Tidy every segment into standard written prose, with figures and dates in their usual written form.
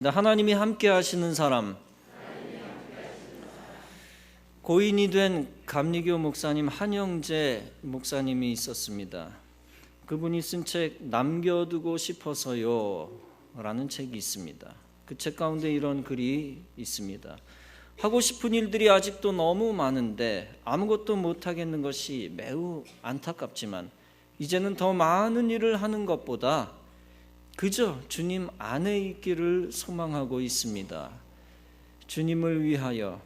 하나님이 함께 하시는 사람, 고인이 된 감리교 목사님 한영재 목사님이 있었습니다. 그분이 쓴 책 남겨두고 싶어서요 라는 책이 있습니다. 그 책 가운데 이런 글이 있습니다. 하고 싶은 일들이 아직도 너무 많은데 아무것도 못하겠는 것이 매우 안타깝지만 이제는 더 많은 일을 하는 것보다 그저 주님 안에 있기를 소망하고 있습니다. 주님을 위하여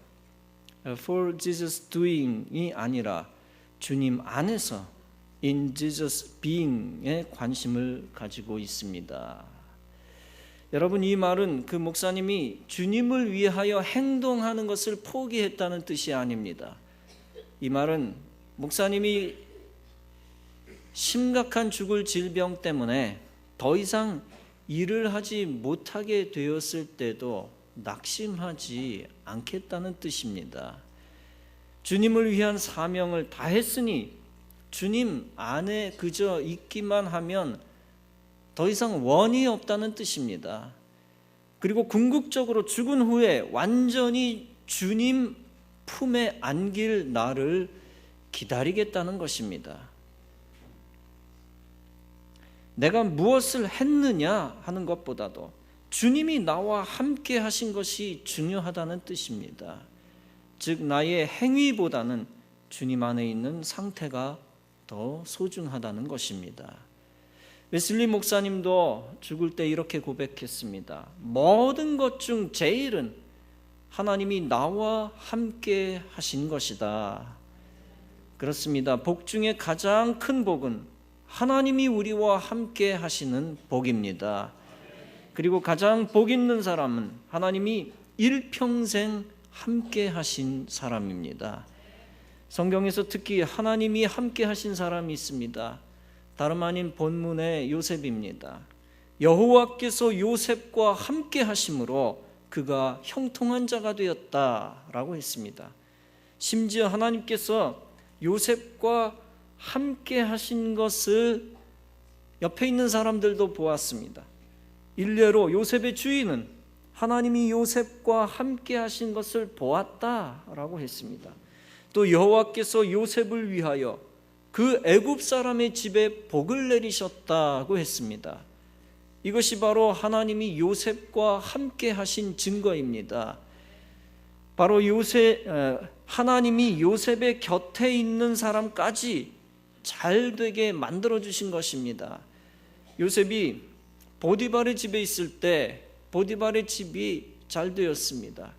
for Jesus doing이 아니라 주님 안에서 in Jesus being에 관심을 가지고 있습니다. 여러분, 이 말은 그 목사님이 주님을 위하여 행동하는 것을 포기했다는 뜻이 아닙니다. 이 말은 목사님이 심각한 죽을 질병 때문에 더 이상 일을 하지 못하게 되었을 때도 낙심하지 않겠다는 뜻입니다. 주님을 위한 사명을 다했으니 주님 안에 그저 있기만 하면 더 이상 원이 없다는 뜻입니다. 그리고 궁극적으로 죽은 후에 완전히 주님 품에 안길 날을 기다리겠다는 것입니다. 내가 무엇을 했느냐 하는 것보다도 주님이 나와 함께 하신 것이 중요하다는 뜻입니다. 즉 나의 행위보다는 주님 안에 있는 상태가 더 소중하다는 것입니다. 웨슬리 목사님도 죽을 때 이렇게 고백했습니다. 모든 것 중 제일은 하나님이 나와 함께 하신 것이다. 그렇습니다. 복 중에 가장 큰 복은 하나님이 우리와 함께 하시는 복입니다. 그리고 가장 복 있는 사람은 하나님이 일평생 함께 하신 사람입니다. 성경에서 특히 하나님이 함께 하신 사람이 있습니다. 다름 아닌 본문의 요셉입니다. 여호와께서 요셉과 함께 하심으로 그가 형통한 자가 되었다라고 했습니다. 심지어 하나님께서 요셉과 함께 하신 것을 옆에 있는 사람들도 보았습니다. 일례로 요셉의 주인은 하나님이 요셉과 함께 하신 것을 보았다라고 했습니다. 또 여호와께서 요셉을 위하여 그 애굽 사람의 집에 복을 내리셨다고 했습니다. 이것이 바로 하나님이 요셉과 함께 하신 증거입니다. 바로 하나님이 요셉의 곁에 있는 사람까지 잘 되게 만들어 주신 것입니다. 요셉이 보디발의 집에 있을 때 보디발의 집이 잘 되었습니다.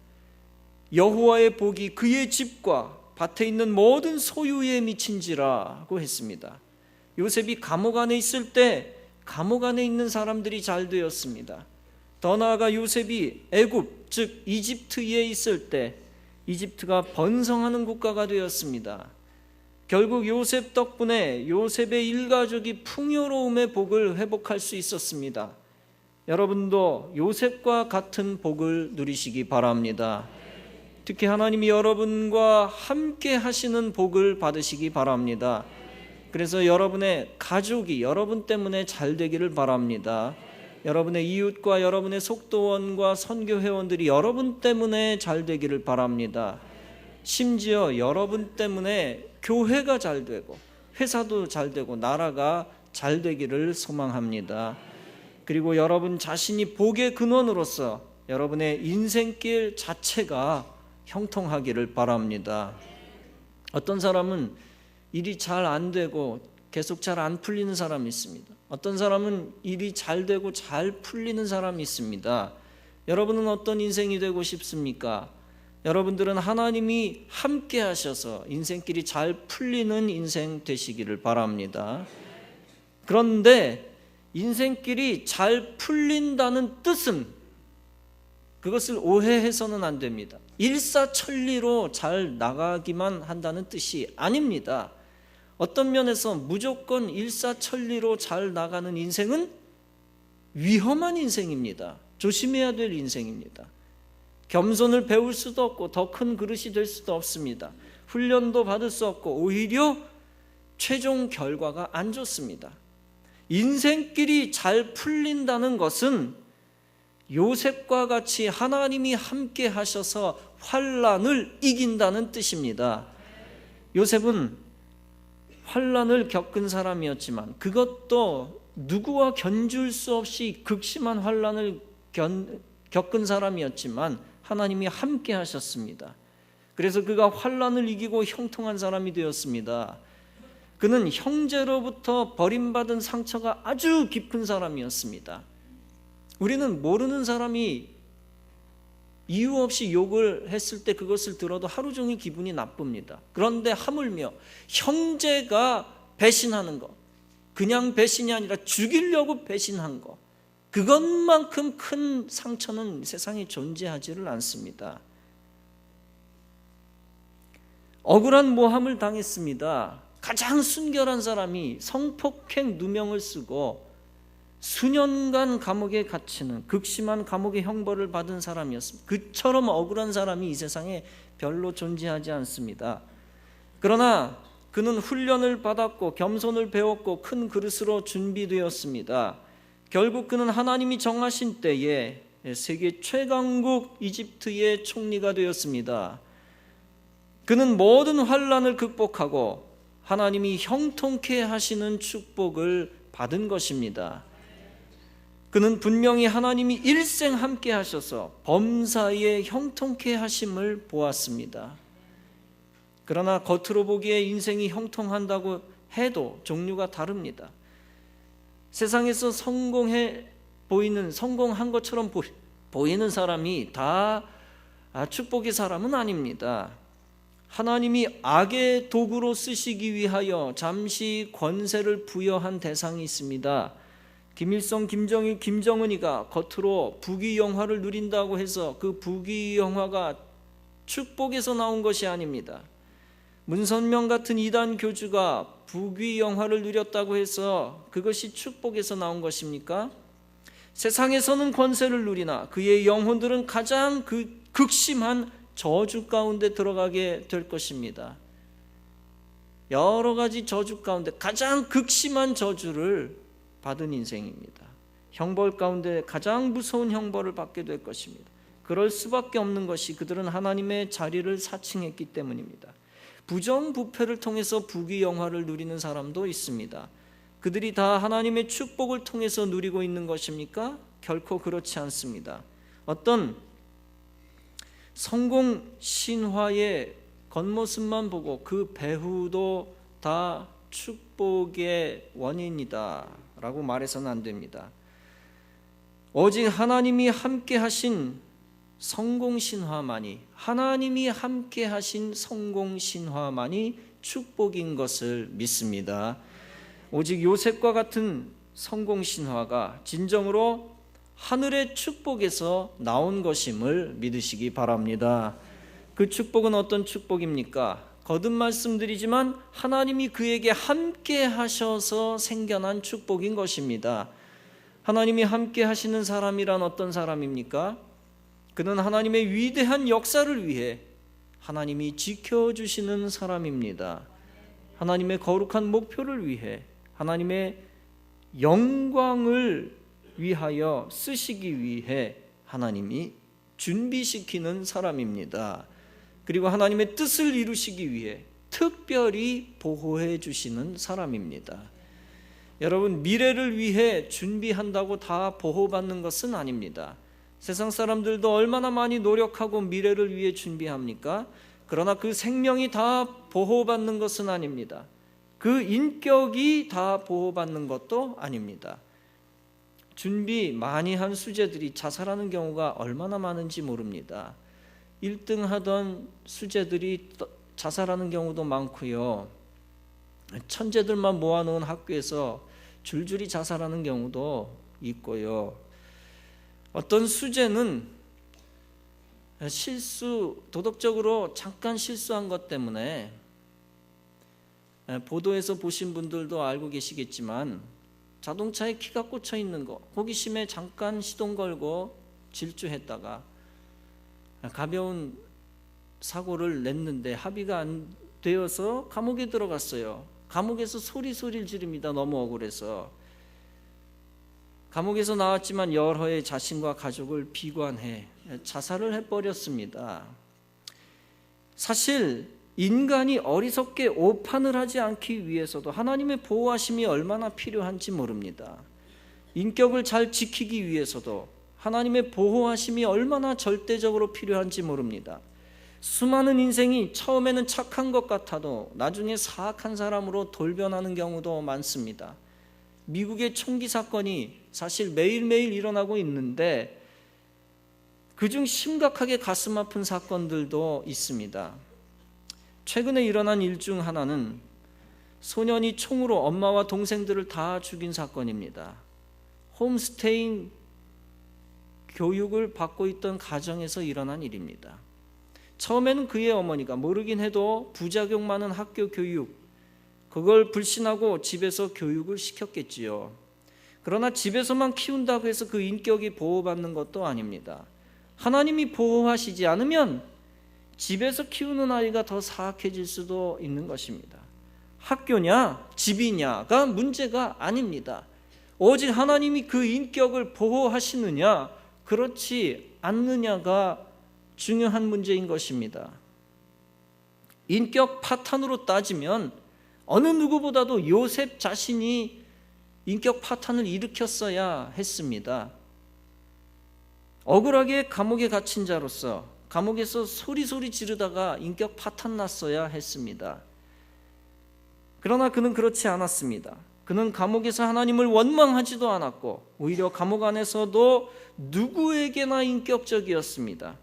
여호와의 복이 그의 집과 밭에 있는 모든 소유에 미친지라고 했습니다. 요셉이 감옥 안에 있을 때 감옥 안에 있는 사람들이 잘 되었습니다. 더 나아가 요셉이 애굽 즉 이집트에 있을 때 이집트가 번성하는 국가가 되었습니다. 결국 요셉 덕분에 요셉의 일가족이 풍요로움의 복을 회복할 수 있었습니다. 여러분도 요셉과 같은 복을 누리시기 바랍니다. 특히 하나님이 여러분과 함께 하시는 복을 받으시기 바랍니다. 그래서 여러분의 가족이 여러분 때문에 잘 되기를 바랍니다. 여러분의 이웃과 여러분의 속도원과 선교회원들이 여러분 때문에 잘 되기를 바랍니다. 심지어 여러분 때문에 교회가 잘 되고 회사도 잘 되고 나라가 잘 되기를 소망합니다. 그리고 여러분 자신이 복의 근원으로서 여러분의 인생길 자체가 형통하기를 바랍니다. 어떤 사람은 일이 잘 안 되고 계속 잘 안 풀리는 사람이 있습니다. 어떤 사람은 일이 잘 되고 잘 풀리는 사람이 있습니다. 여러분은 어떤 인생이 되고 싶습니까? 여러분들은 하나님이 함께 하셔서 인생길이 잘 풀리는 인생 되시기를 바랍니다. 그런데 인생길이 잘 풀린다는 뜻은 그것을 오해해서는 안 됩니다. 일사천리로 잘 나가기만 한다는 뜻이 아닙니다. 어떤 면에서 무조건 일사천리로 잘 나가는 인생은 위험한 인생입니다. 조심해야 될 인생입니다. 겸손을 배울 수도 없고 더 큰 그릇이 될 수도 없습니다. 훈련도 받을 수 없고 오히려 최종 결과가 안 좋습니다. 인생길이 잘 풀린다는 것은 요셉과 같이 하나님이 함께 하셔서 환난을 이긴다는 뜻입니다. 요셉은 환난을 겪은 사람이었지만 그것도 누구와 견줄 수 없이 극심한 환난을 겪은 사람이었지만 하나님이 함께 하셨습니다. 그래서 그가 환난을 이기고 형통한 사람이 되었습니다. 그는 형제로부터 버림받은 상처가 아주 깊은 사람이었습니다. 우리는 모르는 사람이 이유 없이 욕을 했을 때 그것을 들어도 하루 종일 기분이 나쁩니다. 그런데 하물며 형제가 배신하는 것, 그냥 배신이 아니라 죽이려고 배신한 것, 그것만큼 큰 상처는 세상에 존재하지를 않습니다. 억울한 모함을 당했습니다. 가장 순결한 사람이 성폭행 누명을 쓰고 수년간 감옥에 갇히는 극심한 감옥의 형벌을 받은 사람이었습니다. 그처럼 억울한 사람이 이 세상에 별로 존재하지 않습니다. 그러나 그는 훈련을 받았고 겸손을 배웠고 큰 그릇으로 준비되었습니다. 결국 그는 하나님이 정하신 때에 세계 최강국 이집트의 총리가 되었습니다. 그는 모든 환난을 극복하고 하나님이 형통케 하시는 축복을 받은 것입니다. 그는 분명히 하나님이 일생 함께 하셔서 범사에 형통케 하심을 보았습니다. 그러나 겉으로 보기에 인생이 형통한다고 해도 종류가 다릅니다. 세상에서 성공한 것처럼 보이는 사람이 다 축복의 사람은 아닙니다. 하나님이 악의 도구로 쓰시기 위하여 잠시 권세를 부여한 대상이 있습니다. 김일성, 김정일, 김정은이가 겉으로 부귀영화를 누린다고 해서 그 부귀영화가 축복에서 나온 것이 아닙니다. 문선명 같은 이단 교주가 부귀영화를 누렸다고 해서 그것이 축복에서 나온 것입니까? 세상에서는 권세를 누리나 그의 영혼들은 가장 극심한 저주 가운데 들어가게 될 것입니다. 여러 가지 저주 가운데 가장 극심한 저주를 받은 인생입니다. 형벌 가운데 가장 무서운 형벌을 받게 될 것입니다. 그럴 수밖에 없는 것이 그들은 하나님의 자리를 사칭했기 때문입니다. 부정부패를 통해서 부귀영화를 누리는 사람도 있습니다. 그들이 다 하나님의 축복을 통해서 누리고 있는 것입니까? 결코 그렇지 않습니다. 어떤 성공 신화의 겉모습만 보고 그 배후도 다 축복의 원인이다 라고 말해서는 안 됩니다. 오직 하나님이 함께 하신 성공신화만이, 하나님이 함께 하신 성공신화만이 축복인 것을 믿습니다. 오직 요셉과 같은 성공신화가 진정으로 하늘의 축복에서 나온 것임을 믿으시기 바랍니다. 그 축복은 어떤 축복입니까? 거듭 말씀드리지만 하나님이 그에게 함께 하셔서 생겨난 축복인 것입니다. 하나님이 함께 하시는 사람이란 어떤 사람입니까? 그는 하나님의 위대한 역사를 위해 하나님이 지켜주시는 사람입니다. 하나님의 거룩한 목표를 위해 하나님의 영광을 위하여 쓰시기 위해 하나님이 준비시키는 사람입니다. 그리고 하나님의 뜻을 이루시기 위해 특별히 보호해 주시는 사람입니다. 여러분, 미래를 위해 준비한다고 다 보호받는 것은 아닙니다. 세상 사람들도 얼마나 많이 노력하고 미래를 위해 준비합니까? 그러나 그 생명이 다 보호받는 것은 아닙니다. 그 인격이 다 보호받는 것도 아닙니다. 준비 많이 한 수재들이 자살하는 경우가 얼마나 많은지 모릅니다. 1등 하던 수재들이 자살하는 경우도 많고요. 천재들만 모아놓은 학교에서 줄줄이 자살하는 경우도 있고요. 어떤 수재는 도덕적으로 잠깐 실수한 것 때문에 보도에서 보신 분들도 알고 계시겠지만 자동차에 키가 꽂혀 있는 거, 호기심에 잠깐 시동 걸고 질주했다가 가벼운 사고를 냈는데 합의가 안 되어서 감옥에 들어갔어요. 감옥에서 소리를 지릅니다. 너무 억울해서. 감옥에서 나왔지만 여러 해 자신과 가족을 비관해 자살을 해버렸습니다. 사실 인간이 어리석게 오판을 하지 않기 위해서도 하나님의 보호하심이 얼마나 필요한지 모릅니다. 인격을 잘 지키기 위해서도 하나님의 보호하심이 얼마나 절대적으로 필요한지 모릅니다. 수많은 인생이 처음에는 착한 것 같아도 나중에 사악한 사람으로 돌변하는 경우도 많습니다. 미국의 총기 사건이 사실 매일매일 일어나고 있는데 그중 심각하게 가슴 아픈 사건들도 있습니다. 최근에 일어난 일 중 하나는 소년이 총으로 엄마와 동생들을 다 죽인 사건입니다. 홈스테잉 교육을 받고 있던 가정에서 일어난 일입니다. 처음에는 그의 어머니가 모르긴 해도 부작용 많은 학교 교육, 그걸 불신하고 집에서 교육을 시켰겠지요. 그러나 집에서만 키운다고 해서 그 인격이 보호받는 것도 아닙니다. 하나님이 보호하시지 않으면 집에서 키우는 아이가 더 사악해질 수도 있는 것입니다. 학교냐 집이냐가 문제가 아닙니다. 오직 하나님이 그 인격을 보호하시느냐 그렇지 않느냐가 중요한 문제인 것입니다. 인격 파탄으로 따지면 어느 누구보다도 요셉 자신이 인격 파탄을 일으켰어야 했습니다. 억울하게 감옥에 갇힌 자로서 감옥에서 소리소리 지르다가 인격 파탄 났어야 했습니다. 그러나 그는 그렇지 않았습니다. 그는 감옥에서 하나님을 원망하지도 않았고 오히려 감옥 안에서도 누구에게나 인격적이었습니다.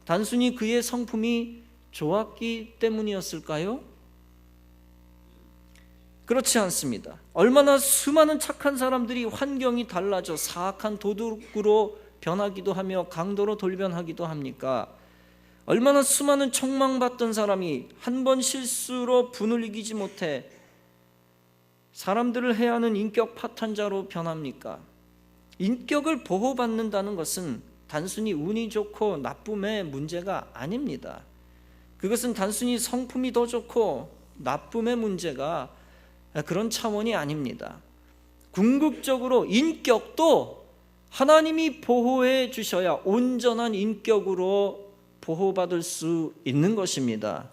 단순히 그의 성품이 좋았기 때문이었을까요? 그렇지 않습니다. 얼마나 수많은 착한 사람들이 환경이 달라져 사악한 도둑으로 변하기도 하며 강도로 돌변하기도 합니까? 얼마나 수많은 책망받던 사람이 한 번 실수로 분을 이기지 못해 사람들을 해하는 인격 파탄자로 변합니까? 인격을 보호받는다는 것은 단순히 운이 좋고 나쁨의 문제가 아닙니다. 그것은 단순히 성품이 더 좋고 나쁨의 문제가 그런 차원이 아닙니다. 궁극적으로 인격도 하나님이 보호해 주셔야 온전한 인격으로 보호받을 수 있는 것입니다.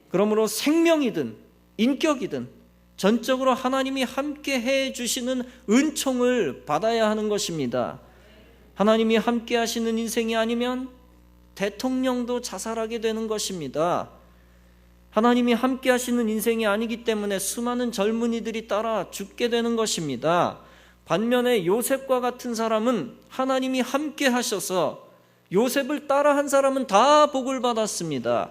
그러므로 생명이든 인격이든 전적으로 하나님이 함께 해 주시는 은총을 받아야 하는 것입니다. 하나님이 함께 하시는 인생이 아니면 대통령도 자살하게 되는 것입니다. 하나님이 함께 하시는 인생이 아니기 때문에 수많은 젊은이들이 따라 죽게 되는 것입니다. 반면에 요셉과 같은 사람은 하나님이 함께 하셔서 요셉을 따라한 사람은 다 복을 받았습니다.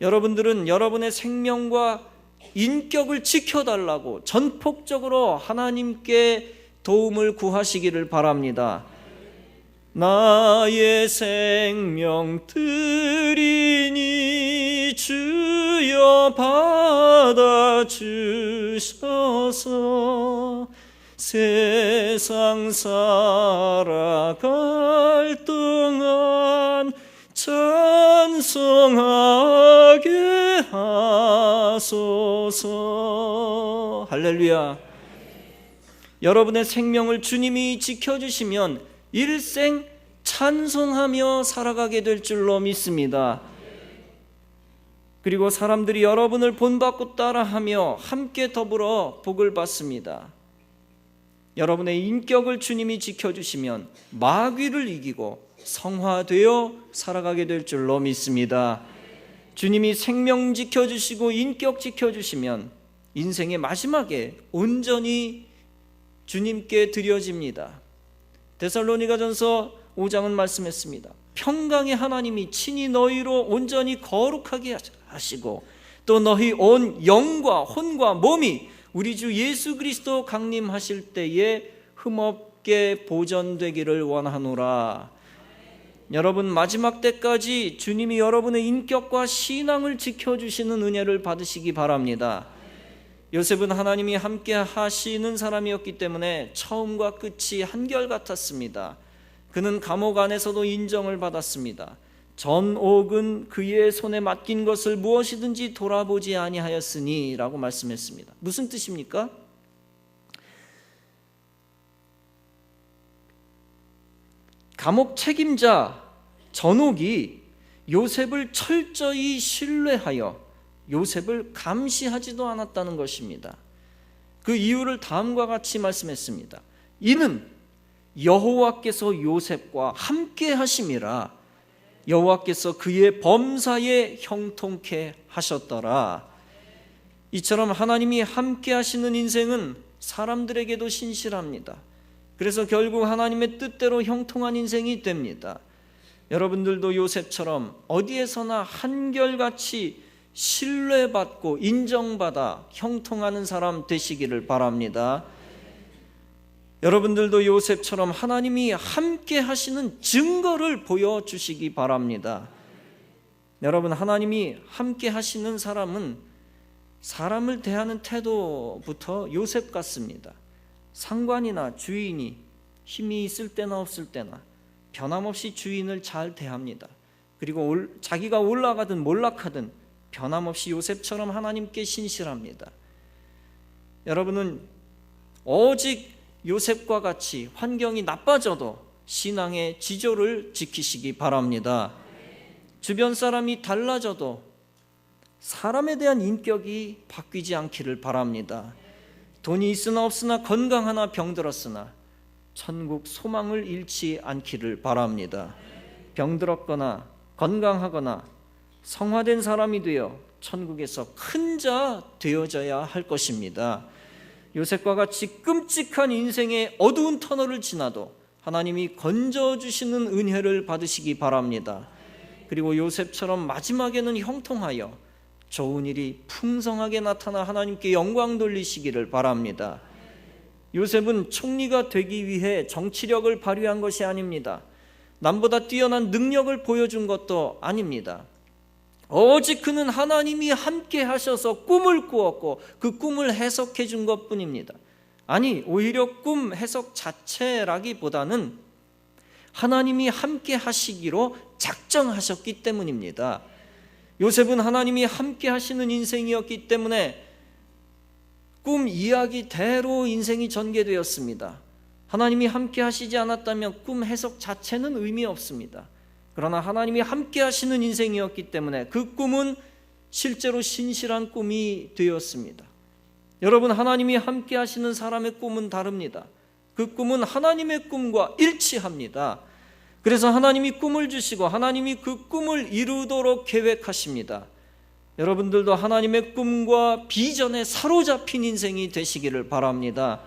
여러분들은 여러분의 생명과 인격을 지켜달라고 전폭적으로 하나님께 도움을 구하시기를 바랍니다. 나의 생명 드리니 주여 받아주셔서 세상 살아갈 동안 찬송하게 하소서. 할렐루야. 여러분의 생명을 주님이 지켜주시면 일생 찬송하며 살아가게 될 줄로 믿습니다. 그리고 사람들이 여러분을 본받고 따라하며 함께 더불어 복을 받습니다. 여러분의 인격을 주님이 지켜주시면 마귀를 이기고 성화되어 살아가게 될 줄로 믿습니다. 주님이 생명 지켜주시고 인격 지켜주시면 인생의 마지막에 온전히 주님께 드려집니다. 데살로니가전서 5장은 말씀했습니다. 평강의 하나님이 친히 너희로 온전히 거룩하게 하시고 또 너희 온 영과 혼과 몸이 우리 주 예수 그리스도 강림하실 때에 흠없게 보존되기를 원하노라. 여러분 마지막 때까지 주님이 여러분의 인격과 신앙을 지켜주시는 은혜를 받으시기 바랍니다. 요셉은 하나님이 함께 하시는 사람이었기 때문에 처음과 끝이 한결같았습니다. 그는 감옥 안에서도 인정을 받았습니다. 전옥은 그의 손에 맡긴 것을 무엇이든지 돌아보지 아니하였으니 라고 말씀했습니다. 무슨 뜻입니까? 감옥 책임자 전옥이 요셉을 철저히 신뢰하여 요셉을 감시하지도 않았다는 것입니다. 그 이유를 다음과 같이 말씀했습니다. 이는 여호와께서 요셉과 함께 하심이라 여호와께서 그의 범사에 형통케 하셨더라. 이처럼 하나님이 함께 하시는 인생은 사람들에게도 신실합니다. 그래서 결국 하나님의 뜻대로 형통한 인생이 됩니다. 여러분들도 요셉처럼 어디에서나 한결같이 신뢰받고 인정받아 형통하는 사람 되시기를 바랍니다. 여러분들도 요셉처럼 하나님이 함께 하시는 증거를 보여주시기 바랍니다. 여러분, 하나님이 함께 하시는 사람은 사람을 대하는 태도부터 요셉 같습니다. 상관이나 주인이 힘이 있을 때나 없을 때나 변함없이 주인을 잘 대합니다. 그리고 자기가 올라가든 몰락하든 변함없이 요셉처럼 하나님께 신실합니다. 여러분은 오직 요셉과 같이 환경이 나빠져도 신앙의 지조를 지키시기 바랍니다. 주변 사람이 달라져도 사람에 대한 인격이 바뀌지 않기를 바랍니다. 돈이 있으나 없으나 건강하나 병들었으나 천국 소망을 잃지 않기를 바랍니다. 병들었거나 건강하거나 성화된 사람이 되어 천국에서 큰 자 되어져야 할 것입니다. 요셉과 같이 끔찍한 인생의 어두운 터널을 지나도 하나님이 건져주시는 은혜를 받으시기 바랍니다. 그리고 요셉처럼 마지막에는 형통하여 좋은 일이 풍성하게 나타나 하나님께 영광 돌리시기를 바랍니다. 요셉은 총리가 되기 위해 정치력을 발휘한 것이 아닙니다. 남보다 뛰어난 능력을 보여준 것도 아닙니다. 오직 그는 하나님이 함께 하셔서 꿈을 꾸었고 그 꿈을 해석해 준 것뿐입니다. 아니, 오히려 꿈 해석 자체라기보다는 하나님이 함께 하시기로 작정하셨기 때문입니다. 요셉은 하나님이 함께 하시는 인생이었기 때문에 꿈 이야기대로 인생이 전개되었습니다. 하나님이 함께 하시지 않았다면 꿈 해석 자체는 의미 없습니다. 그러나 하나님이 함께 하시는 인생이었기 때문에 그 꿈은 실제로 신실한 꿈이 되었습니다. 여러분, 하나님이 함께 하시는 사람의 꿈은 다릅니다. 그 꿈은 하나님의 꿈과 일치합니다. 그래서 하나님이 꿈을 주시고 하나님이 그 꿈을 이루도록 계획하십니다. 여러분들도 하나님의 꿈과 비전에 사로잡힌 인생이 되시기를 바랍니다.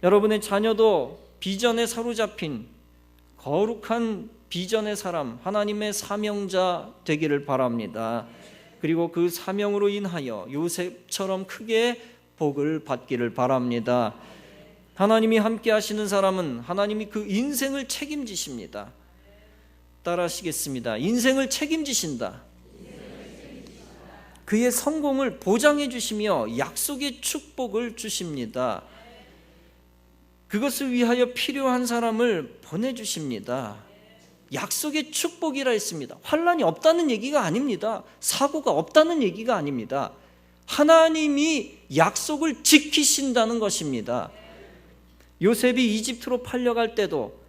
여러분의 자녀도 비전에 사로잡힌 거룩한 비전의 사람, 하나님의 사명자 되기를 바랍니다. 그리고 그 사명으로 인하여 요셉처럼 크게 복을 받기를 바랍니다. 하나님이 함께 하시는 사람은 하나님이 그 인생을 책임지십니다. 따라하시겠습니다. 인생을 책임지신다. 그의 성공을 보장해 주시며 약속의 축복을 주십니다. 그것을 위하여 필요한 사람을 보내주십니다. 약속의 축복이라 했습니다. 환난이 없다는 얘기가 아닙니다. 사고가 없다는 얘기가 아닙니다. 하나님이 약속을 지키신다는 것입니다. 요셉이 이집트로 팔려갈 때도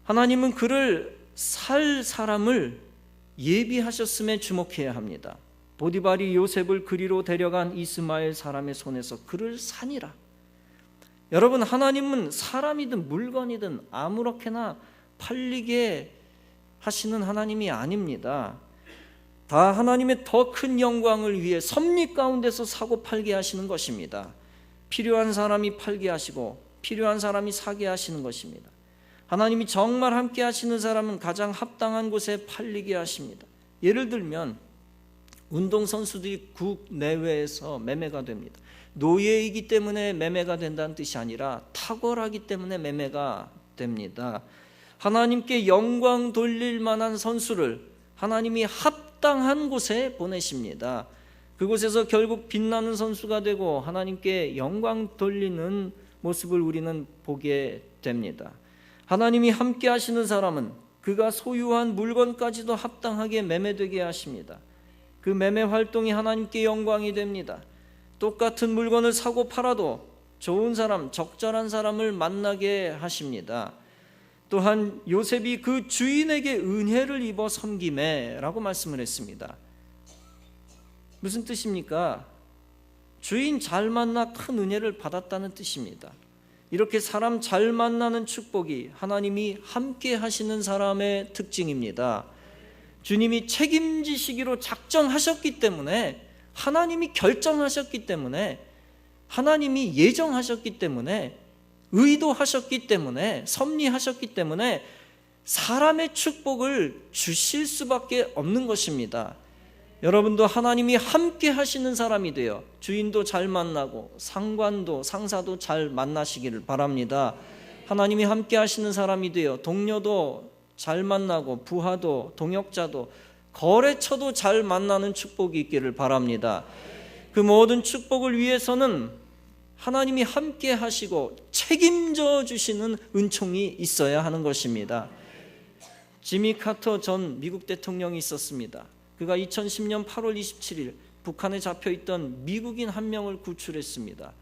하나님은 그를 살 사람을 예비하셨음에 주목해야 합니다. 보디발이 요셉을 그리로 데려간 이스마엘 사람의 손에서 그를 사니라. 여러분, 하나님은 사람이든 물건이든 아무렇게나 팔리게 하시는 하나님이 아닙니다. 다 하나님의 더 큰 영광을 위해 섭리 가운데서 사고 팔게 하시는 것입니다. 필요한 사람이 팔게 하시고 필요한 사람이 사게 하시는 것입니다. 하나님이 정말 함께 하시는 사람은 가장 합당한 곳에 팔리게 하십니다. 예를 들면 운동선수들이 국 내외에서 매매가 됩니다. 노예이기 때문에 매매가 된다는 뜻이 아니라 탁월하기 때문에 매매가 됩니다. 하나님께 영광 돌릴 만한 선수를 하나님이 합당한 곳에 보내십니다. 그곳에서 결국 빛나는 선수가 되고 하나님께 영광 돌리는 모습을 우리는 보게 됩니다. 하나님이 함께 하시는 사람은 그가 소유한 물건까지도 합당하게 매매되게 하십니다. 그 매매 활동이 하나님께 영광이 됩니다. 똑같은 물건을 사고 팔아도 좋은 사람, 적절한 사람을 만나게 하십니다. 또한 요셉이 그 주인에게 은혜를 입어 섬김에라고 말씀을 했습니다. 무슨 뜻입니까? 주인 잘 만나 큰 은혜를 받았다는 뜻입니다. 이렇게 사람 잘 만나는 축복이 하나님이 함께 하시는 사람의 특징입니다. 주님이 책임지시기로 작정하셨기 때문에, 하나님이 결정하셨기 때문에, 하나님이 예정하셨기 때문에, 의도하셨기 때문에, 섭리하셨기 때문에 사람의 축복을 주실 수밖에 없는 것입니다. 여러분도 하나님이 함께 하시는 사람이 되어 주인도 잘 만나고 상관도 상사도 잘 만나시기를 바랍니다. 하나님이 함께 하시는 사람이 되어 동료도 잘 만나고 부하도 동역자도 거래처도 잘 만나는 축복이 있기를 바랍니다. 그 모든 축복을 위해서는 하나님이 함께 하시고 책임져 주시는 은총이 있어야 하는 것입니다. 지미 카터 전 미국 대통령이 있었습니다. 그가 2010년 8월 27일 북한에 잡혀있던 미국인 한 명을 구출했습니다.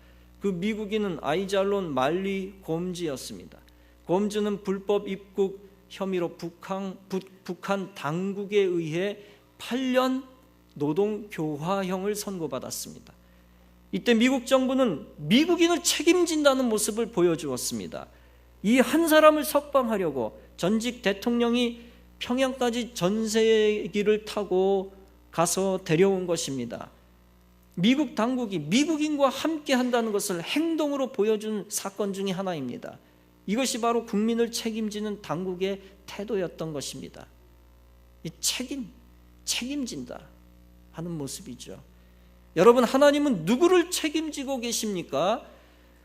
그 미국인은 아이잘론 말리 곰즈였습니다. 곰즈는 불법 입국 혐의로 북한 당국에 의해 8년 노동교화형을 선고받았습니다. 이때 미국 정부는 미국인을 책임진다는 모습을 보여주었습니다. 이 한 사람을 석방하려고 전직 대통령이 평양까지 전세기를 타고 가서 데려온 것입니다. 미국 당국이 미국인과 함께 한다는 것을 행동으로 보여준 사건 중에 하나입니다. 이것이 바로 국민을 책임지는 당국의 태도였던 것입니다. 이 책임진다 하는 모습이죠. 여러분, 하나님은 누구를 책임지고 계십니까?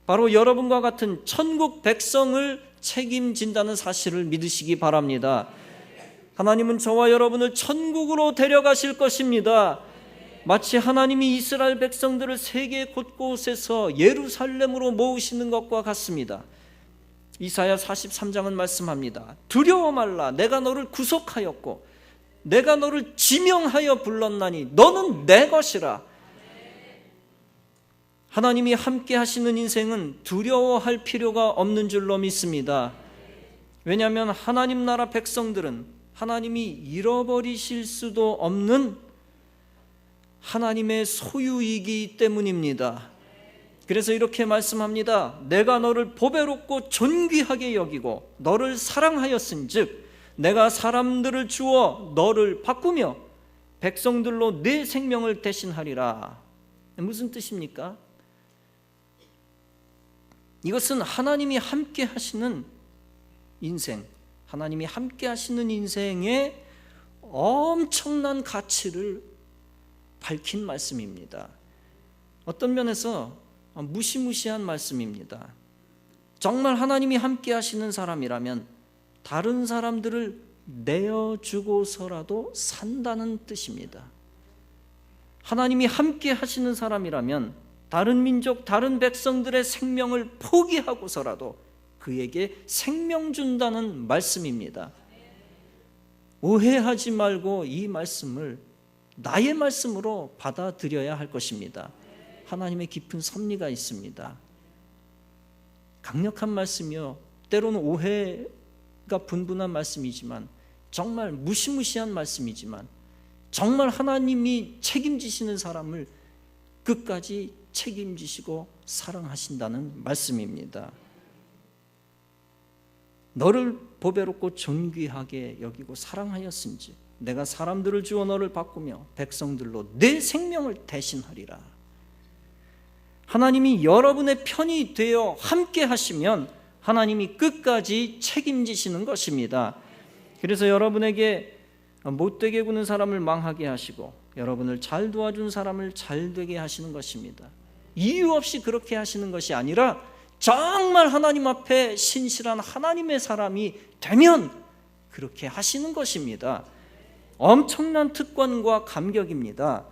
바로 여러분과 같은 천국 백성을 책임진다는 사실을 믿으시기 바랍니다. 하나님은 저와 여러분을 천국으로 데려가실 것입니다. 마치 하나님이 이스라엘 백성들을 세계 곳곳에서 예루살렘으로 모으시는 것과 같습니다. 이사야 43장은 말씀합니다. 두려워 말라, 내가 너를 구속하였고 내가 너를 지명하여 불렀나니 너는 내 것이라. 하나님이 함께 하시는 인생은 두려워할 필요가 없는 줄로 믿습니다. 왜냐하면 하나님 나라 백성들은 하나님이 잃어버리실 수도 없는 하나님의 소유이기 때문입니다. 그래서 이렇게 말씀합니다. 내가 너를 보배롭고 존귀하게 여기고 너를 사랑하였은즉 내가 사람들을 주어 너를 바꾸며 백성들로 내 생명을 대신하리라. 무슨 뜻입니까? 이것은 하나님이 함께 하시는 인생, 하나님이 함께 하시는 인생의 엄청난 가치를 밝힌 말씀입니다. 어떤 면에서 무시무시한 말씀입니다. 정말 하나님이 함께 하시는 사람이라면 다른 사람들을 내어주고서라도 산다는 뜻입니다. 하나님이 함께 하시는 사람이라면 다른 민족, 다른 백성들의 생명을 포기하고서라도 그에게 생명 준다는 말씀입니다. 오해하지 말고 이 말씀을 나의 말씀으로 받아들여야 할 것입니다. 하나님의 깊은 섭리가 있습니다. 강력한 말씀이요, 때로는 오해가 분분한 말씀이지만, 정말 무시무시한 말씀이지만, 정말 하나님이 책임지시는 사람을 끝까지 책임지시고 사랑하신다는 말씀입니다. 너를 보배롭고 존귀하게 여기고 사랑하였은지 내가 사람들을 주어 너를 바꾸며 백성들로 내 생명을 대신하리라. 하나님이 여러분의 편이 되어 함께 하시면 하나님이 끝까지 책임지시는 것입니다. 그래서 여러분에게 못되게 구는 사람을 망하게 하시고 여러분을 잘 도와준 사람을 잘 되게 하시는 것입니다. 이유 없이 그렇게 하시는 것이 아니라 정말 하나님 앞에 신실한 하나님의 사람이 되면 그렇게 하시는 것입니다. 엄청난 특권과 감격입니다.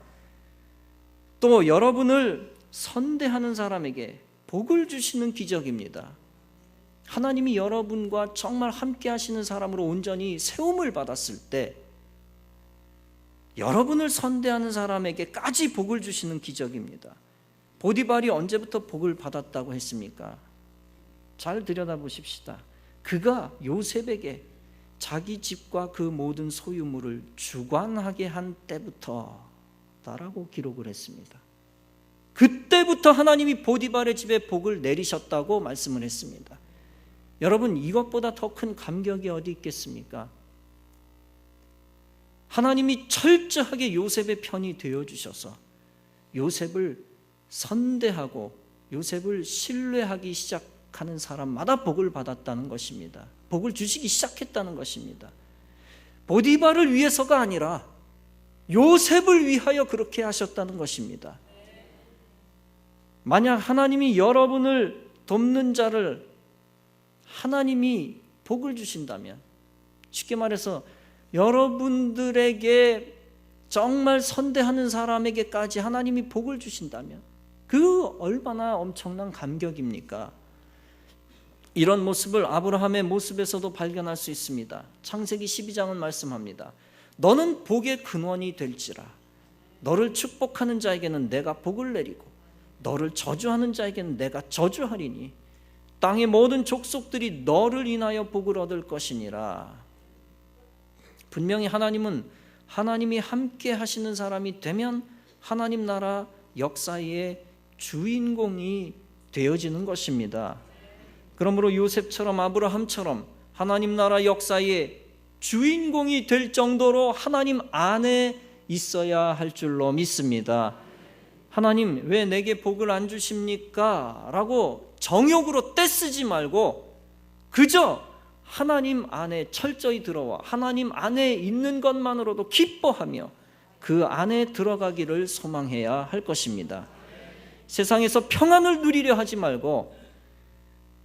또 여러분을 선대하는 사람에게 복을 주시는 기적입니다. 하나님이 여러분과 정말 함께 하시는 사람으로 온전히 세움을 받았을 때 여러분을 선대하는 사람에게까지 복을 주시는 기적입니다. 보디발이 언제부터 복을 받았다고 했습니까? 잘 들여다보십시다. 그가 요셉에게 자기 집과 그 모든 소유물을 주관하게 한 때부터다라고 기록을 했습니다. 그때부터 하나님이 보디발의 집에 복을 내리셨다고 말씀을 했습니다. 여러분, 이것보다 더 큰 감격이 어디 있겠습니까? 하나님이 철저하게 요셉의 편이 되어주셔서 요셉을 선대하고 요셉을 신뢰하기 시작하는 사람마다 복을 받았다는 것입니다. 복을 주시기 시작했다는 것입니다. 보디발을 위해서가 아니라 요셉을 위하여 그렇게 하셨다는 것입니다. 만약 하나님이 여러분을 돕는 자를 하나님이 복을 주신다면, 쉽게 말해서 여러분들에게 정말 선대하는 사람에게까지 하나님이 복을 주신다면 그 얼마나 엄청난 감격입니까? 이런 모습을 아브라함의 모습에서도 발견할 수 있습니다. 창세기 12장은 말씀합니다. 너는 복의 근원이 될지라. 너를 축복하는 자에게는 내가 복을 내리고 너를 저주하는 자에게는 내가 저주하리니 땅의 모든 족속들이 너를 인하여 복을 얻을 것이니라. 분명히 하나님은 하나님이 함께 하시는 사람이 되면 하나님 나라 역사의 주인공이 되어지는 것입니다. 그러므로 요셉처럼 아브라함처럼 하나님 나라 역사의 주인공이 될 정도로 하나님 안에 있어야 할 줄로 믿습니다. 하나님 왜 내게 복을 안 주십니까? 라고 정욕으로 떼쓰지 말고 그저 하나님 안에 철저히 들어와 하나님 안에 있는 것만으로도 기뻐하며 그 안에 들어가기를 소망해야 할 것입니다. 세상에서 평안을 누리려 하지 말고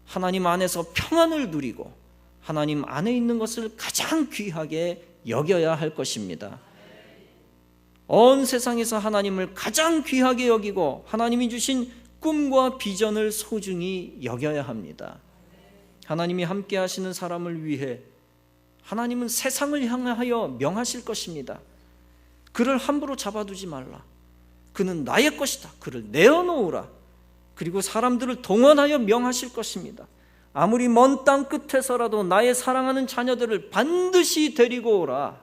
하나님 안에서 평안을 누리고 하나님 안에 있는 것을 가장 귀하게 여겨야 할 것입니다. 온 세상에서 하나님을 가장 귀하게 여기고 하나님이 주신 꿈과 비전을 소중히 여겨야 합니다. 하나님이 함께 하시는 사람을 위해 하나님은 세상을 향하여 명하실 것입니다. 그를 함부로 잡아두지 말라. 그는 나의 것이다. 그를 내어놓으라. 그리고 사람들을 동원하여 명하실 것입니다. 아무리 먼 땅 끝에서라도 나의 사랑하는 자녀들을 반드시 데리고 오라.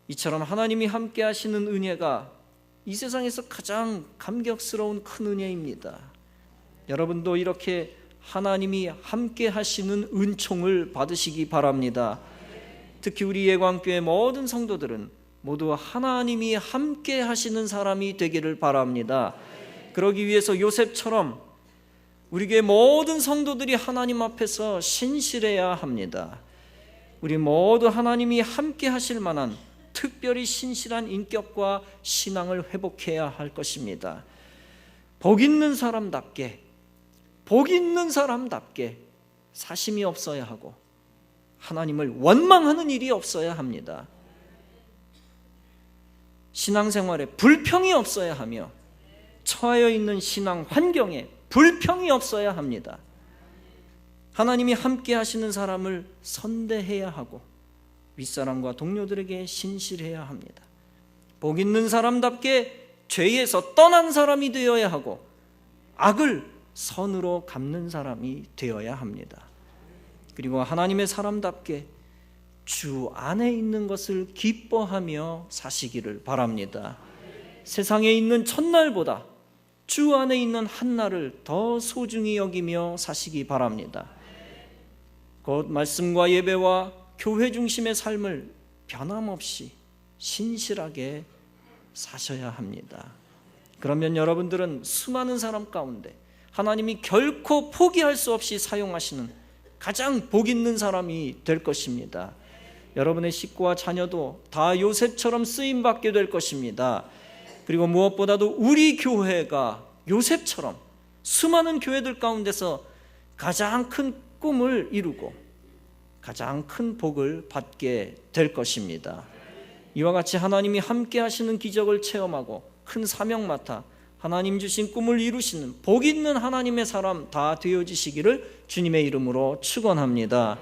이처럼 하나님이 함께 하시는 은혜가 이 세상에서 가장 감격스러운 큰 은혜입니다. 여러분도 이렇게 하나님이 함께 하시는 은총을 받으시기 바랍니다. 특히 우리 예광교회 모든 성도들은 모두 하나님이 함께 하시는 사람이 되기를 바랍니다. 그러기 위해서 요셉처럼 우리 교회 모든 성도들이 하나님 앞에서 신실해야 합니다. 우리 모두 하나님이 함께 하실 만한 특별히 신실한 인격과 신앙을 회복해야 할 것입니다. 복 있는 사람답게 사심이 없어야 하고 하나님을 원망하는 일이 없어야 합니다. 신앙생활에 불평이 없어야 하며 처해 있는 신앙 환경에 불평이 없어야 합니다. 하나님이 함께 하시는 사람을 선대해야 하고 윗사람과 동료들에게 신실해야 합니다. 복 있는 사람답게 죄에서 떠난 사람이 되어야 하고 악을 선으로 갚는 사람이 되어야 합니다. 그리고 하나님의 사람답게 주 안에 있는 것을 기뻐하며 사시기를 바랍니다. 세상에 있는 첫날보다 주 안에 있는 한날을 더 소중히 여기며 사시기 바랍니다. 곧 말씀과 예배와 교회 중심의 삶을 변함없이 신실하게 사셔야 합니다. 그러면 여러분들은 수많은 사람 가운데 하나님이 결코 포기할 수 없이 사용하시는 가장 복 있는 사람이 될 것입니다. 여러분의 식구와 자녀도 다 요셉처럼 쓰임받게 될 것입니다. 그리고 무엇보다도 우리 교회가 요셉처럼 수많은 교회들 가운데서 가장 큰 꿈을 이루고 가장 큰 복을 받게 될 것입니다. 이와 같이 하나님이 함께 하시는 기적을 체험하고 큰 사명 맡아 하나님 주신 꿈을 이루시는 복 있는 하나님의 사람 다 되어지시기를 주님의 이름으로 축원합니다.